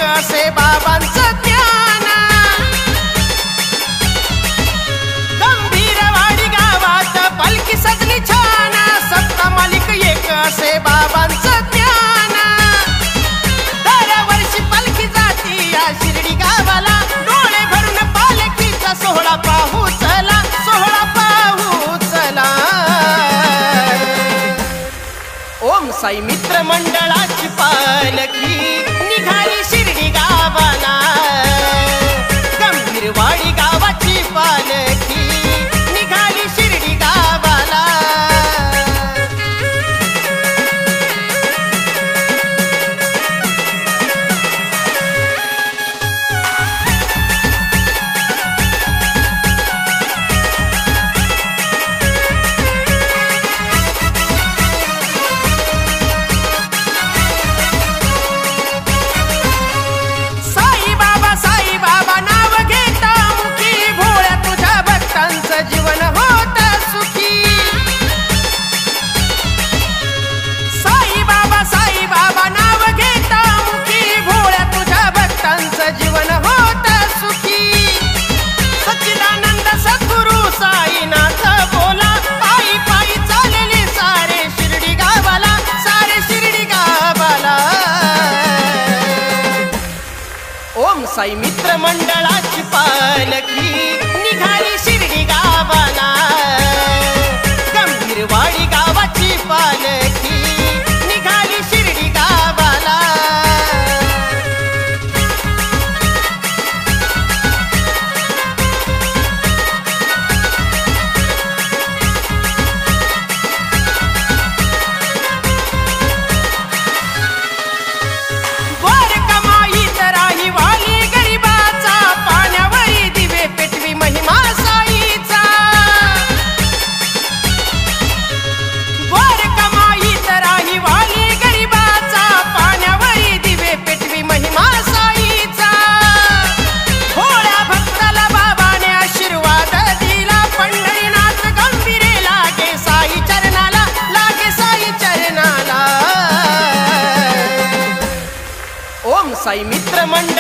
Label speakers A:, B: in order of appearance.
A: असे बाबांचं ज्ञान। गंभीरवाडी गावात पालखी सजली छान, सत्ता मालिक एक असे बाबांचं ज्ञान। दरवर्षी पालखी जाती या शिर्डी गावाला, डोळे भरून पालखीचा सोहळा पाहू चला, सोहळा पाहू चला। ओम साई मित्र मंडळाची पालखी निघाली शिर्डी गावाला, गंभीरवाडी गावाची पालखी निघाली शिर्डी गावाला। जीवन होत सुखी, साई बाबा नाव घेता मुखी, भोळ्या तुझ्या भक्तांचं जीवन होत सुखी। सच्चिदानंद सद्गुरु साईनाथ बोला, पायी पायी चालले सारे शिर्डी गावाला, सारे शिर्डी गावाला। ओम साई मित्र मंडळाची पालखी निघाली शिर्डी गावाला, गंभीरवाडी गावाची पालखी निघाली शिर्डी गावाला। वर कमाईत राही वाली गरिबाचा, पाण्यावरी दिवे पेटवी महिमा साईचा। वर कमाईत राही वाली गरिबाचा, पाण्यावरी दिवे पेटवी महिमा साईचा। भोळ्या भक्ताला बाबाने आशीर्वाद दिला, पंढरीनाथ गंभीरे लागे साई चरणाला, लागे साई चरणाला। ओम साई मित्र मंडळ